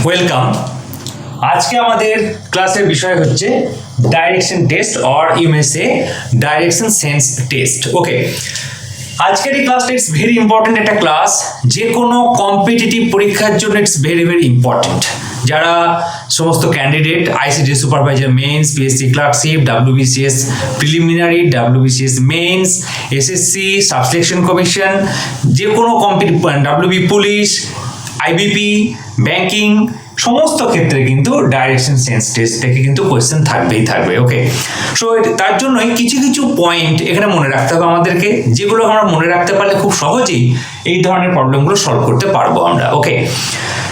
Welcome. আজকে আমাদের ক্লাসের বিষয় হচ্ছে direction test or you may say direction sense test. Okay, আজকের এই ক্লাসটা ইটস ভেরি ইম্পর্টেন্ট একটা ক্লাস। যে কোনো কম্পিটিটিভ পরীক্ষার জন্য ইটস ভেরি ভেরি ইম্পর্টেন্ট। যারা সমস্ত candidate ICD supervisor mains, PSC clerkship, WBCS preliminary, WBCS mains, SSC সাবসিলেকশন কমিশন, যে কোনো ডাব্লিউবি পুলিশ, আইবিপি, ব্যাংকিং, সমস্ত ক্ষেত্রে কিন্তু ডাইরেকশন সেন্স টেস্ট থেকে কিন্তু কোয়েশ্চেন থাকবেই থাকবে। ওকে, সো তার জন্যই কিছু কিছু পয়েন্ট এখানে মনে রাখতে হবে আমাদেরকে, যেগুলো আমরা মনে রাখতে পারলে খুব সহজেই এই ধরনের প্রবলেমগুলো সলভ করতে পারবো আমরা। ওকে,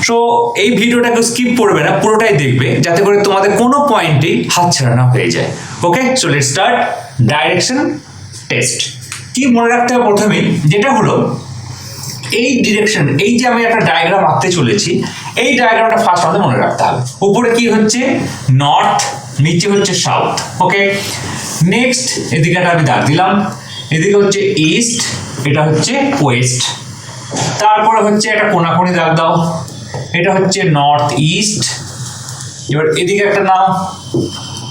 সো এই ভিডিওটাকে স্কিপ করবে না, পুরোটাই দেখবে যাতে করে তোমাদের কোনো পয়েন্টেই হাতছাড়া না হয়ে যায়। Okay, so let's start direction test. কি মনে রাখতে হবে প্রথমেই, যেটা হলো এই ডিরেকশন, এই যে আমি একটা ডায়াগ্রাম আঁকতে চলেছি, এই ডায়াগ্রামটা ফার্স্ট আমাদের মনে রাখতে হবে। উপরে কি হচ্ছে নর্থ, নিচে হচ্ছে সাউথ। ওকে, নেক্সট এদিকে একটা আমি দাগ দিলাম, এদিকে হচ্ছে ইস্ট, এটা হচ্ছে ওয়েস্ট। তারপরে হচ্ছে একটা কোনাকুনি দাগ দাও, এটা হচ্ছে নর্থ ইস্ট। এবার এদিকে একটা নাও,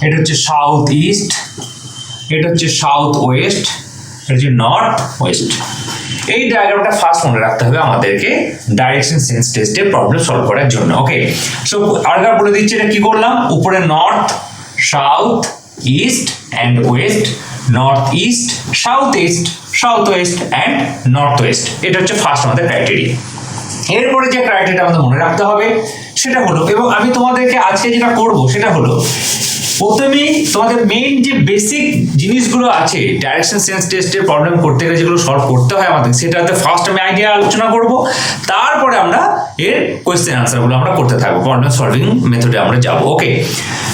এটা হচ্ছে সাউথ ইস্ট, এটা হচ্ছে সাউথ ওয়েস্ট, এটা হচ্ছে নর্থ ওয়েস্ট। এই ডায়াগ্রামটা ফার্স্ট মনে রাখতে হবে আমাদেরকে ডাইরেকশন সেন্স টেস্টের প্রবলেম সলভ করার জন্য। ওকে, সো আরেকবার বলে দিচ্ছি, এটা কি করলাম, উপরে north, south, east and West, north east, south east, south West and north West. এটা হচ্ছে ফার্স্ট আমাদের ক্রাইটেরিয়া। এরপরে যে ক্রাইটেরিয়া আমাদের মনে রাখতে হবে সেটা হলো, এবং আমি তোমাদেরকে আজকে যেটা করব সেটা হলো, প্রথমেই তোমাদের মেইন যে বেসিক জিনিসগুলো আছে ডাইরেকশন সেন্স টেস্টের প্রবলেম করতে গেলে যেগুলো সলভ করতে হয় আমাদের, সেটাতে ফার্স্ট আমি আইডিয়া আলোচনা করব, তারপরে আমরা এর কোয়েশ্চেন আনসারগুলো আমরা করতে থাকবো, প্রবলেম সলভিং মেথডে আমরা যাব। ওকে,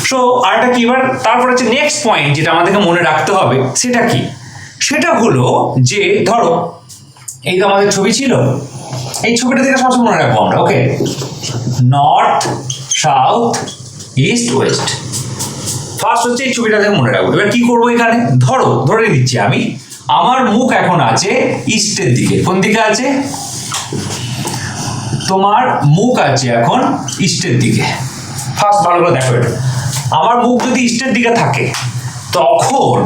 সো আরেকটা কি, এবার তারপরে হচ্ছে নেক্সট পয়েন্ট যেটা আমাদেরকে মনে রাখতে হবে সেটা কি, সেটা হলো যে ধরো এই তো আমাদের ছবি ছিল, এই ছবিটা থেকে সবসময় মনে রাখবো আমরা। Okay, north, south, east, west. First হচ্ছে এই ছবিটাকে মনে রাখবো। এবার কি করবো, এখানে ধরে নিচ্ছি আমি, আমার মুখ এখন আছে ইস্টের দিকে। কোন দিকে আছে? তোমার মুখ আছে এখন ইস্টের দিকে। ফার্স্ট ভালো করে দেখো, এটা আমার মুখ যদি ইস্টের দিকে থাকে, তখন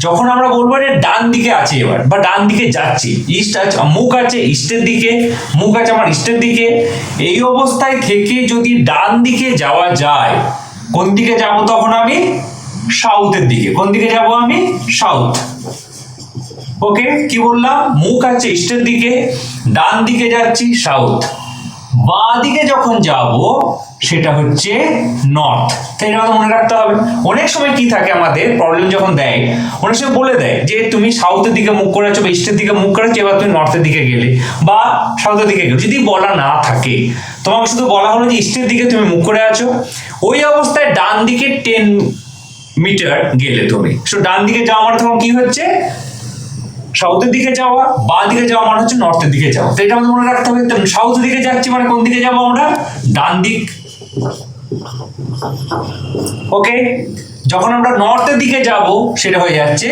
যখন আমরা বলবো এটা ডান দিকে আছে এবার, বা ডান দিকে যাচ্ছি, ইস্ট আছে, মুখ আছে ইস্টের দিকে, মুখ আছে আমার ইস্টের দিকে, এই অবস্থায় থেকে যদি ডান দিকে যাওয়া যায়, কোন দিকে যাব তখন আমি? সাউথের দিকে। কোন দিকে যাব আমি? সাউথ। ওকে, কি বললাম, মুখ আছে ইস্টের দিকে, ডান দিকে যাচ্ছি সাউথ, বাঁ দিকে যখন যাব সেটা হচ্ছে নর্থ। তাই এটা মনে রাখতে হবে। অনেক সময় কি থাকে আমাদের প্রবলেম যখন দেয়, অনেক সময় বলে দেয় যে তুমি সাউথের দিকে মুখ করে আছো বা ইস্টের দিকে মুখ করে আছো, এবার তুমি নর্থের দিকে গেলে বা সাউথের দিকে গেলে। যদি বলা না থাকে, তোমাকে শুধু বলা হলো যে ইস্টের দিকে তুমি মুখ করে আছো, ওই অবস্থায় ডান দিকে 10 মিটার গেলে তুমি, সো ডান দিকে যাওয়া মানে তখন কি হচ্ছে? সাউথের দিকে যাওয়া, বাঁ দিকে যাওয়া মানে হচ্ছে নর্থের দিকে যাওয়া। তো এটা আমাদের মনে রাখতে হবে। সাউথের দিকে যাচ্ছি মানে কোন দিকে যাবো আমরা? ডান দিক। ওকে, যখন আমরা নর্থের দিকে যাব সেটা হয়ে যাচ্ছে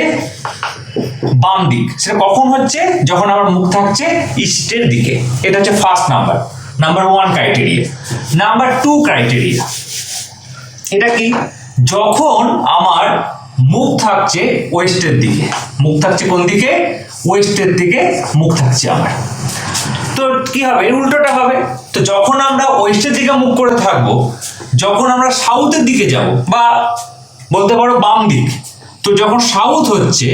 বাম দিক। সেটা কখন হচ্ছে? যখন আমার মুখ থাকছে ইস্টের দিকে। এটা হচ্ছে first number 1 criteria. Number 2 criteria, এটা কি, যখন আমার মুখ থাকছে ওয়েস্টের দিকে। মুখ থাকছে কোন দিকে? ওয়েস্টের দিকে মুখ থাকছে আমার। তো কি হবে? উল্টোটা হবে। তো যখন আমরা ওয়েস্টের দিকে মুখ করে থাকবো, যখন আমরা সাউথের দিকে যাব, বা বলতে পারো বাম দিক, তো যখন সাউথ হচ্ছে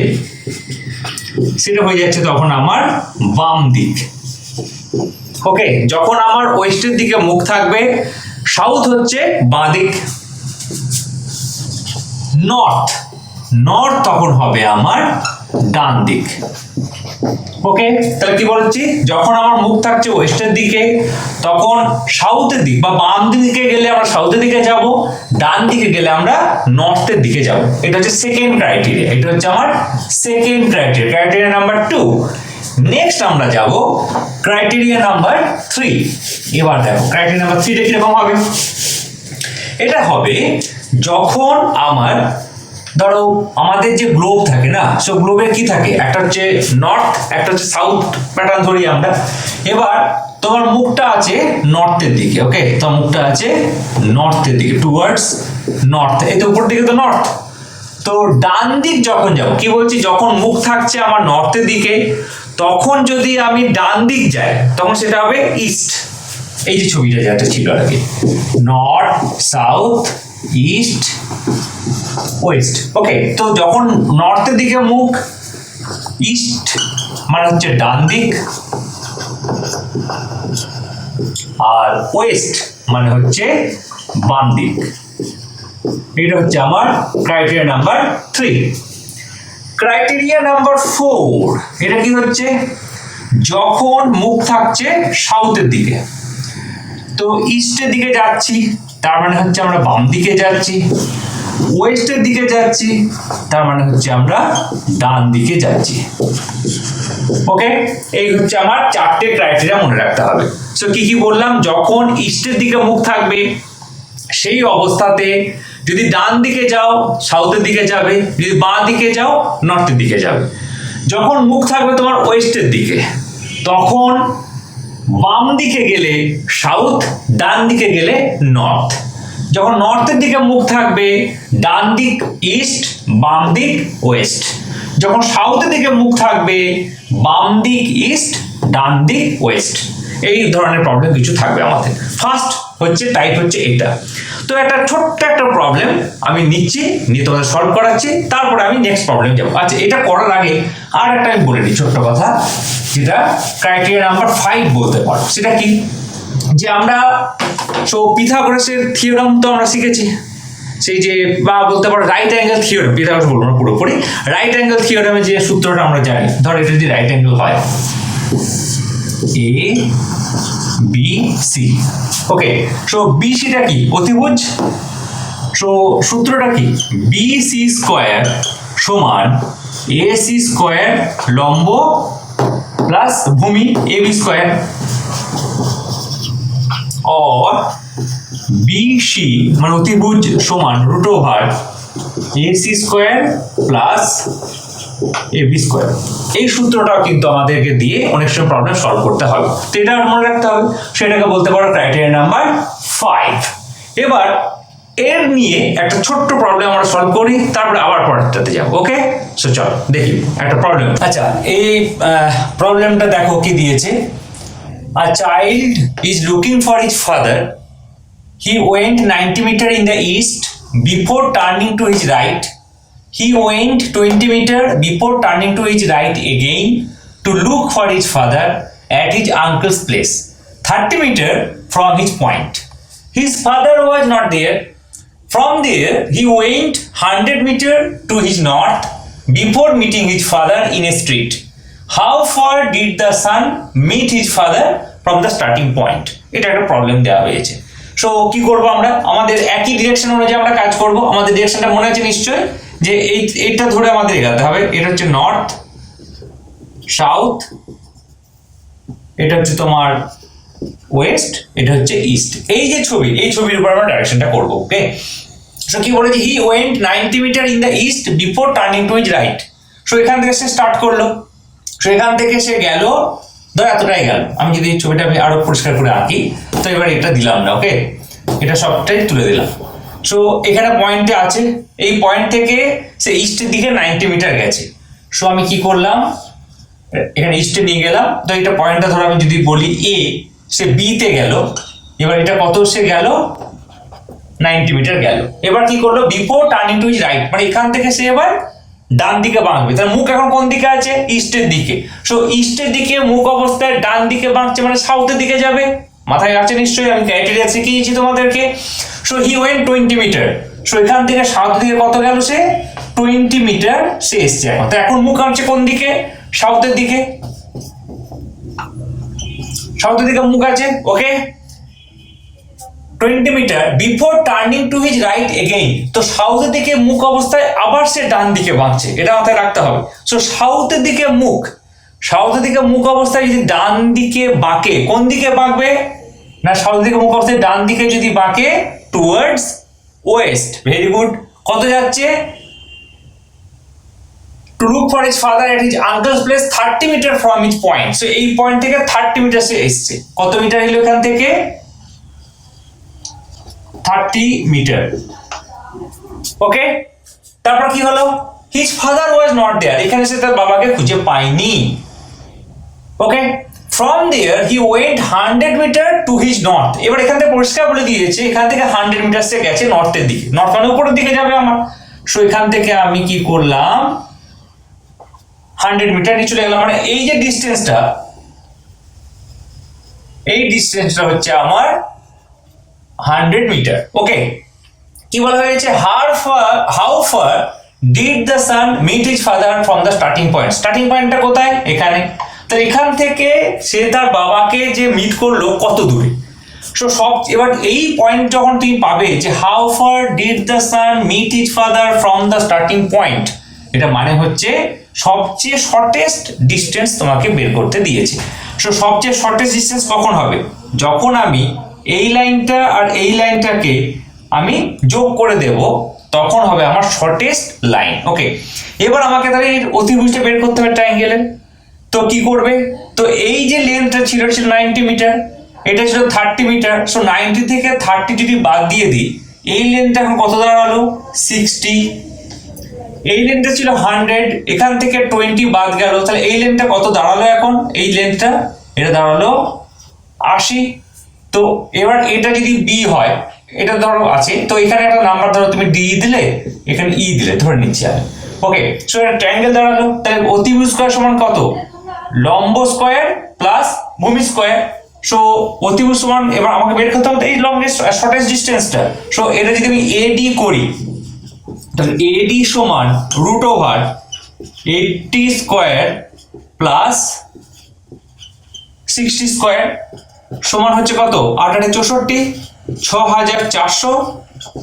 সেটা হয়ে যাচ্ছে তখন আমার বাম দিক। ওকে, যখন আমার ওয়েস্টের দিকে মুখ থাকবে, সাউথ হচ্ছে বাঁ দিক। নর্থ তখন হবে আমার ডান দিক। ওকে, তাহলে কি বলছি, যখন আমার মুখ থাকছে ওয়েস্টের দিকে, তখন সাউথের দিক বা বাম দিকে গেলে আমরা সাউথের দিকে যাব, ডান দিকে গেলে আমরা নর্থের দিকে যাব। এটা হচ্ছে সেকেন্ড ক্রাইটেরিয়া। এটা হচ্ছে আমার সেকেন্ড ক্রাইটেরিয়া নাম্বার 2। নেক্সট আমরা যাব ক্রাইটেরিয়া নাম্বার 3। এবার দেখো ক্রাইটেরিয়া নাম্বার 3 টা কিরকম হবে। এটা হবে যখন আমার, ধরো আমাদের যে গ্লোব থাকে না, সো গ্লোবে কি থাকে, একটা হচ্ছে নর্থ, একটা হচ্ছে সাউথ প্যাটার্ন ধরি আমরা। এবার তোমার মুখটা আছে নর্থের দিকে, ওকে, তোমার মুখটা আছে নর্থের দিকে, টুয়ার্ডস নর্থ, এই তো উপর দিকে তো নর্থ। তো ডান দিক যখন যাব, কি বলছি, যখন মুখ থাকছে আমার নর্থের দিকে, তখন যদি আমি ডান দিক যাই তখন সেটা হবে ইস্ট। এই যে ছবিটা যেটা ছিল আগে, নর্থ, সাউথ, ইস্ট, ওয়েস্ট, ওকে। তো যখন নর্থের দিকে মুখ, ইস্ট মানে হচ্ছে ডান দিক, আর ওয়েস্ট মানে হচ্ছে বাম দিক। এটা হচ্ছে আমার ক্রাইটেরিয়া নাম্বার 3। ক্রাইটেরিয়া নাম্বার 4, এটা কি হচ্ছে, যখন মুখ থাকছে সাউথের দিকে, তো ইস্টের দিকে যাচ্ছি তার মানে হচ্ছে আমরা বাম দিকে যাচ্ছি, ওয়েস্টের দিকে যাচ্ছি তার মানে হচ্ছে আমরা ডান দিকে যাচ্ছি, ওকে। এই হচ্ছে আমার 4টে ক্রাইটেরিয়া মনে রাখতে হবে। সো কি কি বললাম, যখন ইস্টের দিকে মুখ থাকবে সেই অবস্থাতে যদি ডান দিকে যাও সাউথের দিকে যাবে, যদি বাঁ দিকে যাও নর্থের দিকে যাবে। যখন মুখ থাকবে তোমার ওয়েস্টের দিকে, তখন বাম দিকে গেলে সাউথ, ডান দিকে গেলে নর্থ। যখন নর্থের দিকে মুখ থাকবে, ডান দিক ইস্ট, বাম দিক ওয়েস্ট। যখন সাউথের দিকে মুখ থাকবে, বাম দিক ইস্ট, ডান দিক ওয়েস্ট। এই ধরনের প্রবলেম কিছু থাকবে আমাদের। ফার্স্ট হচ্ছে টাইপ হচ্ছে এটা। তো একটা ছোট্ট একটা প্রবলেম আমি নিচ্ছি, নিয়ে তোমাদের সলভ করাচ্ছি, তারপরে আমি নেক্সট প্রবলেম যাবো। আচ্ছা, এটা করার আগে আর একটা আমি বলে দিই ছোট্ট কথা, যেটা ক্রাইটেরিয়া নাম্বার 5 বলতে পারো। সেটা কি, যে আমরা পিথাগোরাসের থিওরাম তো আমরা শিখেছি, সেই যে বা বলতে পারো রাইট অ্যাঙ্গেল থিওরাম, পিথাগোরাস বলবো না পুরোপুরি, রাইট অ্যাঙ্গেল থিওরামের যে সূত্রটা আমরা জানি, ধর এটা যদি রাইট অ্যাঙ্গেল হয় A B C, okay. So বিসিটা কি, অতিভুজ। সো সূত্রটা কি, বি সি স্কোয়ার সমান এ সি স্কোয়ার লম্ব প্লাস ভূমি এ বি স্কোয়ার, और BC মানে অতিভুজ সমান root over AC square plus AB square. এই সূত্রটাও কিন্তু আমাদেরকে দিয়ে অনেক সময় প্রবলেম সলভ করতে হবে, তো এটা মনে রাখতে হবে। সেটাকে বলতে পারো ক্রাইটেরিয়া নাম্বার 5। এবার এর নিয়ে একটা ছোট্ট প্রবলেম আমরা সলভ করি, তারপরে আবার পরেরটাতে যাব, ওকে। সো চলো দেখি একটা প্রবলেম। আচ্ছা, এই প্রবলেমটা দেখো কি দিয়েছে। A child is looking for his father. He went 90 meters in the east before turning to his right. He went 20 meters before turning to his right again to look for his father at his uncle's place, 30 meters from his point. His father was not there. From there, he went 100 meters to his north before meeting his father in a street. How far did the son meet his father from the starting point? এটা একটা problem দেওয়া হয়েছে। So কি করব আমরা, আমাদের একই direction অনুযায়ী আমরা কাজ করব। আমাদের ডিরেকশনটা মনে আছে নিশ্চয়, যে এইটা ধরে আমাদের এগাতে হবে। এটা হচ্ছে নর্থ, সাউথ, এটা হচ্ছে তোমার ওয়েস্ট, এটা হচ্ছে ইস্ট। এই যে ছবি, এই ছবির উপর আমরা ডাইরেকশনটা করব, ওকে। সো কি বলেছি, he went 90 metre in the east before turning to his right. So এখান থেকে সে স্টার্ট করলো, সেখান থেকে সে গেল, ধর এতটাই গেল। আমি যদি এই ছবিটা আমি আরো পরিষ্কার করে আঁকি, তো এবার এটা দিলাম না, ওকে, এটা সবটাই তুলে দিলাম। সো এখানে পয়েন্টে আছে, এই পয়েন্ট থেকে সে ইস্টের দিকে 90 মিটার গেছে। সো আমি কি করলাম, এখানে ইস্টে নিয়ে গেলাম। তো এটা পয়েন্টটা ধরো আমি যদি বলি এ, সে বি তে গেল। এবার এটা কত সে গেল, 90 মিটার গেল। এবার কি করলো, before turning to his right, মানে এখান থেকে সে এবার ডান দিকে বাঁকবে। তার মুখ এখন কোন দিকে আছে, ইস্টের দিকে। সো ইস্টের দিকে মুখ অবস্থায় ডান দিকে বাঁকছে, মানে সাউথের দিকে যাবে। মাথায় আছে নিশ্চয়ই, আমি ক্রাইটেরিয়া শিখিয়েছি তোমাদেরকে। So he went 20 metre. So এখান থেকে সাউথের দিকে কত গেল, সে 20 মিটার সে এসছে এখন। তো এখন মুখ আছে কোন দিকে, সাউথের দিকে, সাউথের দিকে মুখ আছে, okay. 20 metre before turning to his right again. তো সাউথের দিকে মুখ অবস্থায় আবার সে ডান দিকে বাঁকছে, এটা মাথায় রাখতে হবে। সো সাউথের দিকে মুখ, সাউথের দিকে মুখ অবস্থায় যদি ডান দিকে বাঁকে, কোন দিকে বাঁকবে না, সাউথের দিকে মুখ অবস্থায় ডান দিকে যদি বাঁকে টুয়ার্ডস ওয়েস্ট। Very good. কত যাচ্ছে, to look for his father at his uncle's place 30 metre from his point. So এই পয়েন্ট থেকে 30 মিটার সে এসছে। কত মিটার এলো এখান থেকে? 30 মিটার। ওকে, তারপর কি হলো? His father was not there. এখানে সে তার বাবাকে খুঁজে পায়নি। Okay, from there he went 100 metre to his north. এবার এখান থেকে পরিষ্কার বলে দিয়েছে এখান থেকে 100 মিটার সে গেছে নর্থের দিকে। নর্থ মানে উপরের দিকে যাবে আমার। সো এখান থেকে আমি কি করলাম? 100 মিটার নিয়ে চলে গেলাম। মানে এই যে ডিসটেন্সটা, এই ডিসটেন্সটা হচ্ছে আমার 100 মিটার। ওকে, কি বলা হয়েছে? How far did the son meet his father from the starting point. Starting পয়েন্টটা কোথায়? এখানে। তো এখান থেকে সে তার বাবাকে যে মিট করলো কত দূরে। সো এবার এই পয়েন্ট যখন তুমি পাবে যে how far did the son meet his father from the starting point, এটা মানে হচ্ছে সবচেয়ে শর্টেস্ট ডিস্টেন্স তোমাকে বের করতে দিয়েছে। সো সবচেয়ে শর্টেস্ট ডিস্টেন্স কখন হবে? যখন আমি এই লাইনটা আর এই লাইনটাকে আমি যোগ করে দেব, তখন হবে আমার শর্টেস্ট লাইন। ওকে, এবার আমাকে তাহলে এর অতিভুজটা বের করতে হবে ট্রায়াঙ্গেলের। তো কি করবে? তো এই যে লেন্থটা ছিল 90 মিটার, এটা ছিল 30 মিটার। সো 90 থেকে 30 যদি বাদ দিয়ে দিই, এই লেন্থটা এখন কত দাঁড়ালো? 60। এই লেন্থটা ছিল 100, এখান থেকে 20 বাদ গেল, তাহলে এই লেন্থটা কত দাঁড়ালো এখন? এই লেন্থটা এটা দাঁড়ালো 80। তো এবার এটা যদি বি হয়, এটা ধরো আছে, তো এখানে একটা নাম্বার ধরো তুমি ডি দিলে, এখানে ই দিলে, ধরে নিচ্ছি আমি। ওকে, সো এটা ট্রায়াঙ্গেল দাঁড়ালো। তাহলে অতিভুজ স্কয়ার সমান কত? লম্ব স্কয়ার প্লাস ভূমি স্কয়ার। সো অতিভুজ সমান, এবার আমাকে বের করতে হবে এই লংগেস্ট শর্টেস্ট ডিসটেন্সটা। সো এটা যদি আমি এডি করি, তাহলে এডি সমান √80 স্কয়ার প্লাস 60 স্কয়ার সমান হচ্ছে কত? 8 8 64, 6400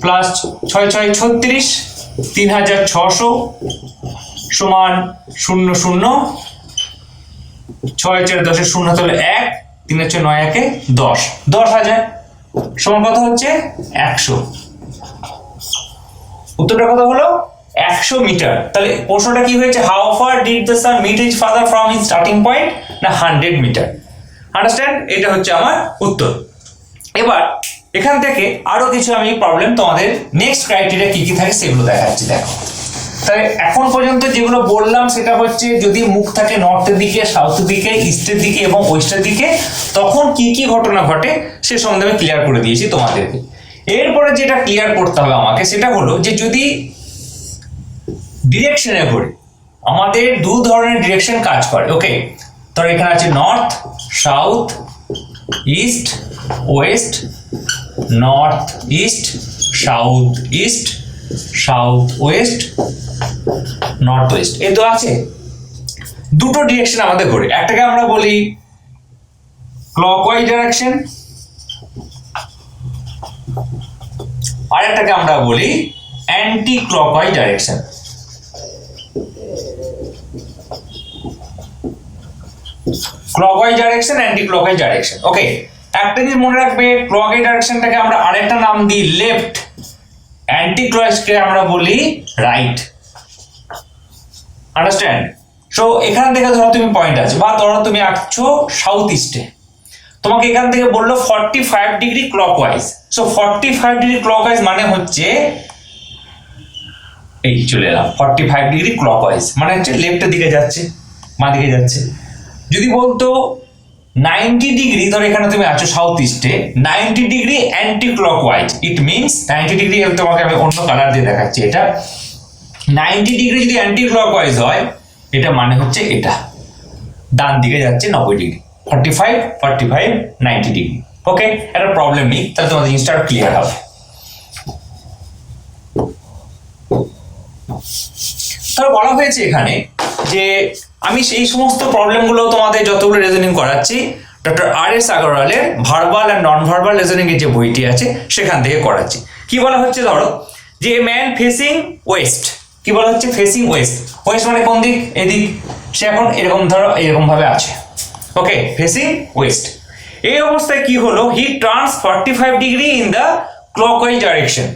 প্লাস 6 6 36, 3600 সমান 0 0, 6 4 10 0 তাহলে 1, 3 4 9 1 10, 10,000 সমান কত হচ্ছে? 100। উত্তরটা কত হলো? 100 মিটার। তাহলে প্রশ্নটা কি হয়েছে? How far did the son meet his father from his starting point, না 100 মিটার। আন্ডারস্ট্যান্ড? এটা হচ্ছে আমার উত্তর। এবার এখান থেকে আরো কিছু আমি প্রবলেম তোমাদের নেক্সট ক্রাইটেরিয়া কি কি থাকে সেগুলো দেখাচ্ছি। দেখো, তাহলে এখন পর্যন্ত যেগুলো বললাম সেটা হচ্ছে যদি মুখ থাকে নর্থের দিকে, সাউথের দিকে, ইস্টের দিকে এবং ওয়েস্টের দিকে, তখন কি কি ঘটনা ঘটে সে সম্বন্ধে আমি ক্লিয়ার করে দিয়েছি তোমাদেরকে। এরপরে যেটা ক্লিয়ার করতে হবে আমাকে সেটা হলো যে যদি ডিরেকশনে করে, আমাদের দু ধরনের ডিরেকশন কাজ করে। ওকে, তো এখানে আছে north south, east West, north east south east, south West, north West, এই তো আছে। দুটো ডিরেকশন আমাদের ঘোরে, একটাকে আমরা বলি ক্লকওয়াইজ ডাইরেকশন, আর একটাকে আমরা বলি anti clockwise direction. Clockwise direction, anti clockwise direction. Okay, একটা জিনিস মনে রাখবে, ক্লকওয়াইজ ডাইরেকশনটাকে আমরা আরেকটা নাম দিই লেফট, অ্যান্টি ক্লকওয়াইজকে আমরা বলি রাইট। আন্ডারস্ট্যান্ড? সো এখান থেকে ধরো তুমি পয়েন্ট আছে, বা ধরো তুমি আঁকছো সাউথ ইস্টে, তোমাকে এখান থেকে বললো 45 degree clockwise. So 45 degree clockwise মানে হচ্ছে এই চলে এলাম 45 ডিগ্রি ক্লকওয়াইজ মানে হচ্ছে লেফটের দিকে যাচ্ছে, বাঁ দিকে যাচ্ছে। যদি বলতো 90 ডিগ্রি, ধরো এখানে তুমি আছো সাউথ ইস্টে, 90 degree anti clockwise, it means 90 degree, তোমাকে আমি অন্য কালার দিয়ে দেখাচ্ছি। এটা 90 ডিগ্রি যদি অ্যান্টি ক্লকওয়াইজ হয়, এটা মানে হচ্ছে এটা ডান দিকে যাচ্ছে 90 ডিগ্রি, 45 45 90 ডিগ্রি। ওকে, এটা প্রবলেম নেই, তাহলে তোমাদের জিনিসটা ক্লিয়ার হবে। তাহলে বলা হয়েছে এখানে যে আমি সেই সমস্ত প্রবলেমগুলো তোমাদের যতগুলো রিজনিং করাচ্ছি ডক্টর আর.এস. আগরওয়ালের verbal and non verbal reasoning এর যে বইটি আছে সেখান থেকে করাচ্ছি। কি বলা হচ্ছে? ধরো যে ম্যান ফেসিং ওয়েস্ট, কি বলা হচ্ছে? Facing West. ওয়েস্ট মানে কোন দিক? এদিক। সে এখন এরকম ধরো এরকম ভাবে আছে। Okay, facing west. এই অবস্থায় কি হলো? He turns 45 degree in the clockwise direction.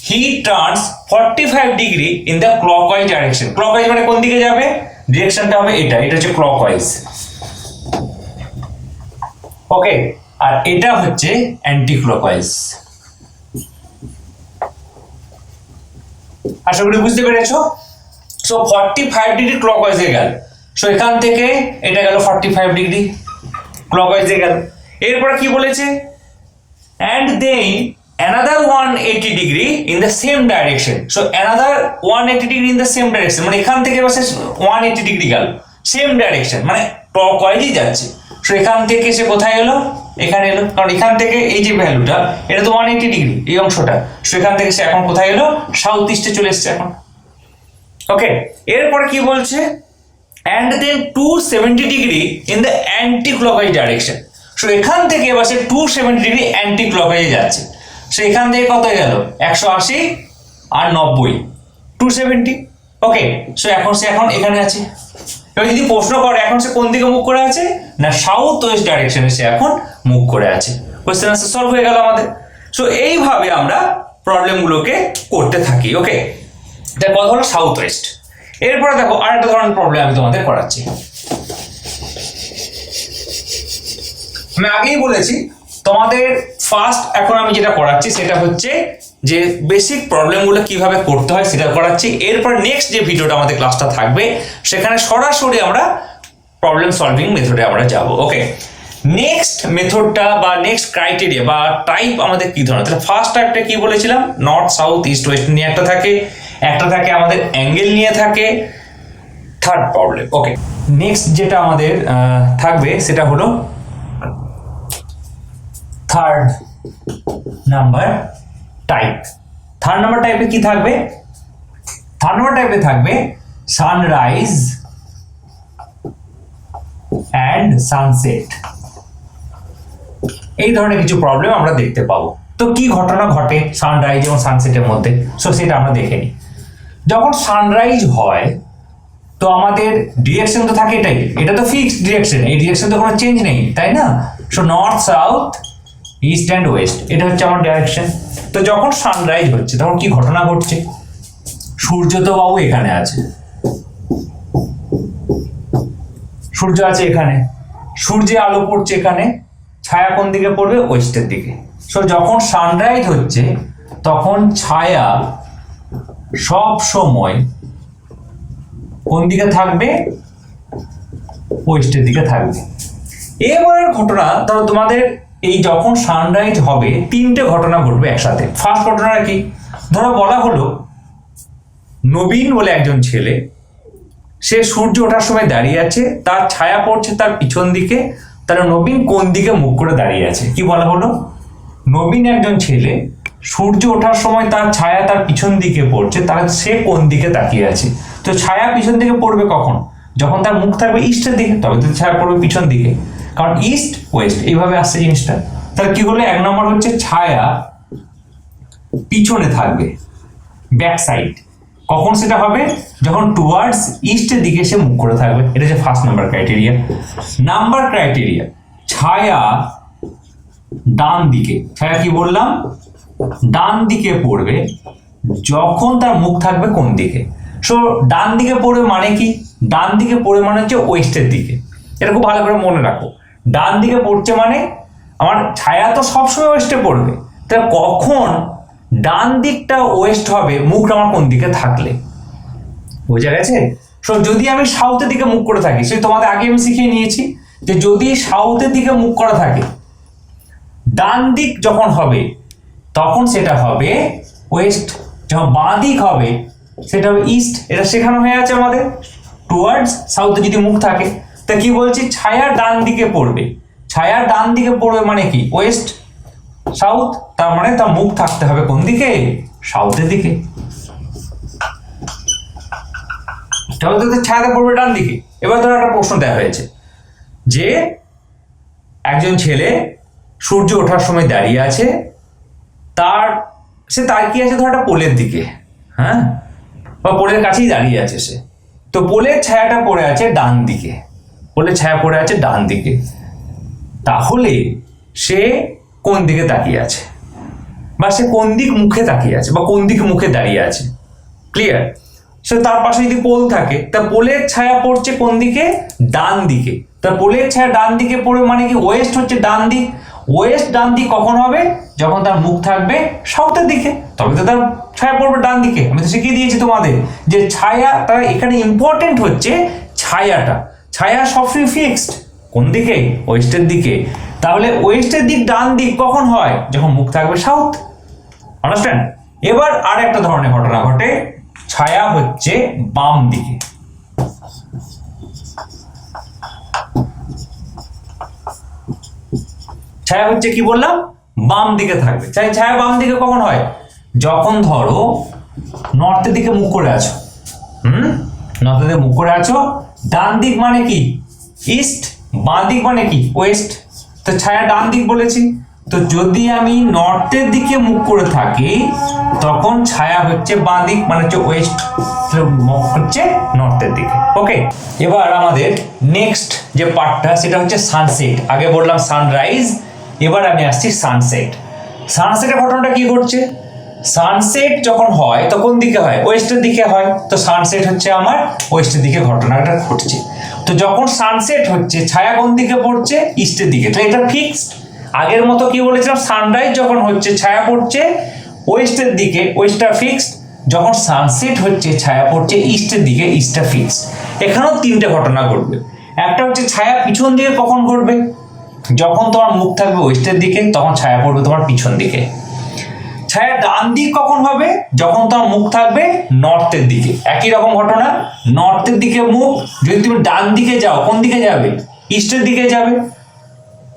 He turns 45 degree in the clockwise direction. Clockwise মানে কোন দিকে যাবে, ডিরেকশনটা হবে এটা হচ্ছে ক্লকওয়াইজ। ওকে, আর এটা হচ্ছে অ্যান্টি ক্লকওয়াইজ। আশা করি বুঝতে পেরেছো। সো 45 ডিগ্রি ক্লকওয়াইজে গেল, সো এখান থেকে এটা গেল 45 ডিগ্রি ক্লকওয়াইজে গেল। এরপর কি বলেছে, and then another 180 degree in the same direction. So another 180 degree in the same direction, মানে এখান থেকে বসে 180 ডিগ্রি গেল সেম ডাইরেকশন, মানে ক্লকওয়াইজই যাচ্ছে। সো এখান থেকে সে কোথায় এলো, এখানে এলো, কারণ এখান থেকে এই যে ভ্যালুটা এটা তো 180 ডিগ্রি এই অংশটা। সো এখান থেকে সে এখন কোথায় এলো, সাউথ ইস্টে চলে এসছে এখন। ওকে, এরপরে কি বলছে, and then 270 degree in the anti clockwise direction. So এখান থেকে এবার সে 270 ডিগ্রি অ্যান্টি ক্লকওয়াইজে যাচ্ছে। সো এখান থেকে কত হয়ে গেল, 180 আর 90, 270। ওকে, সো এখন সে এখানে আছে। এবার যদি প্রশ্ন করে এখন সে কোন দিকে মুখ করে আছে, না সাউথ ওয়েস্ট ডাইরেকশনে সে এখন মুখ করে আছে। কোশ্চেন আনসার সলভ হয়ে গেল আমাদের। সো এইভাবে আমরা প্রবলেমগুলোকে করতে থাকি। ওকে, এটা কথা হলো সাউথ ওয়েস্ট। এরপরে দেখো আরেকটা ধরনের প্রবলেম আমি তোমাদের করাচ্ছি। আমি আগেই বলেছি তোমাদের ফার্স্ট এখন আমি যেটা করাচ্ছি সেটা হচ্ছে যে বেসিক প্রবলেমগুলো কিভাবে করতে হয় সেটা করাচ্ছি। এরপর নেক্সট যে ভিডিওটা আমাদের ক্লাসটা থাকবে সেখানে সরাসরি আমরা প্রবলেম সলভিং মেথডে আমরা যাব। ওকে, নেক্সট মেথডটা বা নেক্সট ক্রাইটেরিয়া বা টাইপ আমাদের কি ধরনের, তাহলে ফার্স্ট টাইপটা কি বলেছিলাম, নর্থ সাউথ ইস্ট ওয়েস্ট নিয়ে একটা থাকে আমাদের অ্যাঙ্গেল নিয়ে থাকে, থার্ড প্রবলেম। ওকে, নেক্সট যেটা আমাদের থাকবে সেটা হলো third number type. Third number টাইপে কি থাকবে, থার্ড নাম্বার টাইপে থাকবে সানরাইজ অ্যান্ড সানসেট। এই ধরনের কিছু প্রবলেম আমরা দেখতে পাবো। তো কি ঘটনা ঘটে সানরাইজ এবং সানসেটের মধ্যে, সো সেটা আমরা দেখে নিই। যখন সানরাইজ হয় তো আমাদের ডিরেকশন তো থাকে এটাই, এটা তো ফিক্সড ডিরেকশন, এই ডিরেকশন তো কোনো চেঞ্জ নেই, তাই না? So north south east and West এটা হচ্ছে আমার ডাইরেকশন। তো যখন সানরাইজ হচ্ছে তখন কি ঘটনা ঘটছে, সূর্য তো বাবু এখানে আছে, সূর্য আছে এখানে, সূর্যে আলো পড়ছে এখানে, ছায়া কোন দিকে পড়বে, ওয়েস্টের দিকে। সো যখন সানরাইজ হচ্ছে তখন ছায়া সব সময় কোন দিকে থাকবে, ওয়েস্টের দিকে থাকবে। এবারের ঘটনা ধরো তোমাদের এই যখন সানরাইজ হবে তিনটে ঘটনা ঘটবে একসাথে। ফার্স্ট ঘটনাটা কি, ধরো বলা হলো নবীন বলে একজন ছেলে, সে সূর্য ওঠার সময় দাঁড়িয়ে আছে, তার ছায়া পড়ছে তার পিছন দিকে, তার নবীন কোন দিকে মুখ করে দাঁড়িয়ে আছে। কি বলা হলো, নবীন একজন ছেলে সূর্য ওঠার সময় তার ছায়া তার পিছন দিকে পড়ছে, তাহলে সে কোন দিকে তাকিয়ে আছে। তো ছায়া পিছন দিকে পড়বে কখন, যখন তার মুখ থাকবে ইস্টের দিকে, তবে তো ছায়া পড়বে পিছন দিকে, কারণ ইস্ট ওয়েস্ট এইভাবে আসছে জিনিসটা। তাহলে কি হলো, এক নম্বর হচ্ছে ছায়া পিছনে থাকবে, ব্যাক সাইড। কখন সেটা হবে, যখন টুয়ার্ডস ইস্টের দিকে সে মুখ করে থাকবে। এটা হচ্ছে first number criteria. Number criteria, ছায়া ডান দিকে, ছায়া কি বললাম, ডান দিকে পড়বে যখন তার মুখ থাকবে কোন দিকে। সো ডান দিকে পড়বে মানে কি, ডান দিকে পড়বে মানে হচ্ছে ওয়েস্টের দিকে। এটা খুব ভালো করে মনে রাখো, ডান দিকে পড়ছে মানে আমার ছায়া তো সবসময় ওয়েস্টে পড়বে, তাহলে কখন ডান দিকটা ওয়েস্ট হবে, মুখটা আমার কোন দিকে থাকলে। বোঝা গেছে? সো যদি আমি সাউথের দিকে মুখ করে থাকি, সেই তোমাদের আগে আমি শিখিয়ে নিয়েছি যে যদি সাউথের দিকে মুখ করা থাকে, ডান দিক যখন হবে তখন সেটা হবে ওয়েস্ট, যখন বাঁ দিক হবে সেটা হবে ইস্ট। এটা শেখানো হয়ে আছে আমাদের। টুয়ার্ডস সাউথে যদি মুখ থাকে, তা কি বলছি, ছায়া ডান দিকে পড়বে, ছায়া ডান দিকে পড়বে মানে কি, ওয়েস্ট সাউথ, তার মানে তার মুখ থাকতে হবে কোন দিকে, সাউথের দিকে। তাহলে তো ছায়াটা পড়বে ডান দিকে। এবার ধরো একটা প্রশ্ন দেওয়া হয়েছে যে একজন ছেলে সূর্য ওঠার সময় দাঁড়িয়ে আছে, সে তাকিয়ে আছে ধরো একটা পোলের দিকে, হ্যাঁ, বা পোলের কাছেই দাঁড়িয়ে আছে সে। তো পোলের ছায়াটা পড়ে আছে ডান দিকে, পোলের ছায়া পড়ে আছে ডান দিকে, তাহলে সে কোন দিকে তাকিয়ে আছে, বা সে কোন দিক মুখে তাকিয়ে আছে বা কোন দিকে মুখে দাঁড়িয়ে আছে। ক্লিয়ার? সে তার পাশে যদি পোল থাকে, তা পোলের ছায়া পড়ছে কোন দিকে? ডান দিকে। তা পোলের ছায়া ডান দিকে পড়বে মানে কি ওয়েস্ট হচ্ছে ডান দিক। ওয়েস্ট ডান দিক কখন হবে? যখন তার মুখ থাকবে সাউথের দিকে, তবে তো তার ছায়া পড়বে ডান দিকে। আমি তো শিখিয়ে দিয়েছি তোমাদের যে ছায়া, তার এখানে ইম্পর্টেন্ট হচ্ছে ছায়াটা। ছায়া সবসময় ফিক্সড কোন দিকে? ওয়েস্টের দিকে। তাহলে ওয়েস্টের দিক ডান দিক কখন হয়? যখন মুখ থাকবে সাউথ। আন্ডারস্ট্যান্ড? এবার আর একটা ধরনের ঘটনা ঘটে, ছায়া হচ্ছে বাম দিকে। ছায়া হচ্ছে কি বললাম? বাম দিকে থাকবে। ছায়া বাম দিকে কখন হয়? যখন ধরো নর্থের দিকে মুখ করে আছো, নর্থের দিকে মুখ করে আছো, ডান দিক মানে কি? ইস্ট, বাঁ দিক মানে কি? ওয়েস্ট। তো ছায়া ডান দিক বলেছি, তো যদি আমি নর্থের দিকে মুখ করে থাকি তখন ছায়া হচ্ছে বাঁ দিক মানে হচ্ছে ওয়েস্ট, মুখ হচ্ছে নর্থের দিকে। ওকে, এবার আমাদের নেক্সট যে পার্টটা সেটা হচ্ছে সানসেট। আগে বললাম সানরাইজ, এবার আমি আসছি সানসেট। সানসেটের ঘটনাটা কি ঘটছে? সানসেট যখন হয় তখন দিকে হয় ওয়েস্টের দিকে হয়, তো সানসেট হচ্ছে আমার ওয়েস্টের দিকে ঘটনাটা ঘটছে। তো যখন সানসেট হচ্ছে ছায়া কোন দিকে পড়ছে? ইস্টের দিকে। তো এটা ফিক্সড। আগের মতো কি বলেছিলাম, সানরাইজ যখন হচ্ছে ছায়া পড়ছে ওয়েস্টের দিকে, ওয়েস্টটা ফিক্সড। যখন সানসেট হচ্ছে ছায়া পড়ছে ইস্টের দিকে, ইস্টটা ফিক্সড। এখানেও তিনটে ঘটনা ঘটবে। একটা হচ্ছে ছায়া পিছন দিকে কখন ঘটবে? যখন তোমার মুখ থাকবে ওয়েস্টের দিকে, তখন ছায়া পড়বে তোমার পিছন দিকে। ছায়া ডান দিক কখন হবে? যখন তোমার মুখ থাকবে নর্থের দিকে। একই রকম ঘটনা, নর্থের দিকে মুখ, যদি তুমি ডান দিকে যাও কোন দিকে যাবে? ইস্টের দিকে যাবে।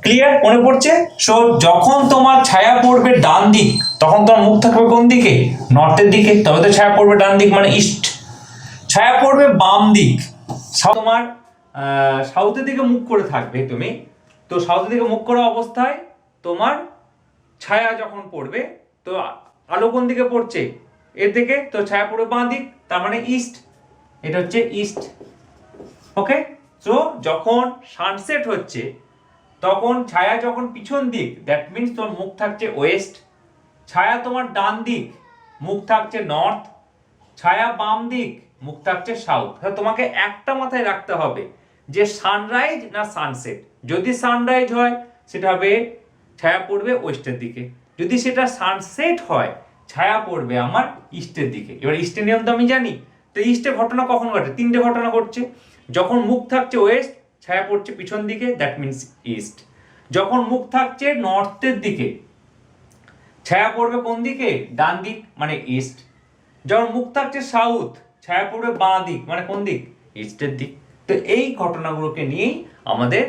ক্লিয়ার? মনে পড়ছে? সো যখন তোমার ছায়া পড়বে ডান দিক তখন তোমার মুখ থাকবে কোন দিকে? নর্থের দিকে, তবে তো ছায়া পড়বে ডান দিক মানে ইস্ট। ছায়া পড়বে বাম দিক, তোমার সাউথের দিকে মুখ করে থাকবে তুমি, তো সাউথের দিকে মুখ করা অবস্থায় তোমার ছায়া যখন পড়বে, তো আলো কোন দিকে পড়ছে? এর দিকে, তো ছায়া পড়বে বাঁ দিক, তার মানে ইস্ট। এটা হচ্ছে ইস্ট। ওকে, সো যখন সানসেট হচ্ছে তখন ছায়া যখন পিছন দিক, দ্যাট মিন্স তোমার মুখ থাকছে ওয়েস্ট। ছায়া তোমার ডান দিক, মুখ থাকছে নর্থ। ছায়া বাম দিক, মুখ থাকছে সাউথ। তোমাকে একটা মাথায় রাখতে হবে যে সানরাইজ না সানসেট। যদি সানরাইজ হয় সেটা হবে ছায়া পড়বে ওয়েস্টের দিকে, যদি সেটা সানসেট হয় ছায়া পড়বে আমার ইস্টের দিকে। এবার ইস্টের নিয়ম তো আমি জানি। তো ইস্টের ঘটনা কখন ঘটে? তিনটে ঘটনা ঘটছে। যখন মুখ থাকছে ওয়েস্ট, ছায়া পড়ছে পিছন দিকে, দ্যাট মিন্স ইস্ট। যখন মুখ থাকছে নর্থের দিকে, ছায়া পড়বে কোন দিকে? ডান দিক মানে ইস্ট। যখন মুখ থাকছে সাউথ, ছায়া পড়বে বাঁ দিক মানে কোন দিক? ইস্টের দিক। তো এই ঘটনাগুলোকে নিয়েই আমাদের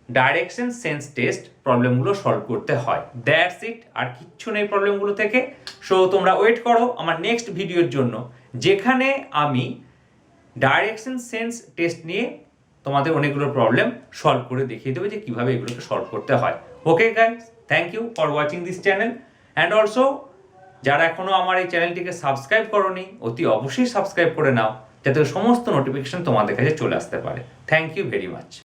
ডাইরেকশন সেন্স টেস্ট প্রবলেমগুলো সলভ করতে হয়। দ্যাটস ইট, আর কিচ্ছু নেই প্রবলেমগুলো থেকে। সো তোমরা ওয়েট করো আমার নেক্সট ভিডিওর জন্য, যেখানে আমি ডাইরেকশন সেন্স টেস্ট নিয়ে তোমাদের অনেকগুলো প্রবলেম সলভ করে দেখিয়ে দেবো যে কিভাবে এগুলোকে সলভ করতে হয়। Okay guys, thank you for watching this channel. And also যারা এখনো আমার এই চ্যানেলটিকে সাবস্ক্রাইব করোনি, অতি অবশ্যই সাবস্ক্রাইব করে নাও, যাতে সমস্ত নোটিফিকেশন তোমাদের কাছে চলে আসতে পারে। Thank you very much.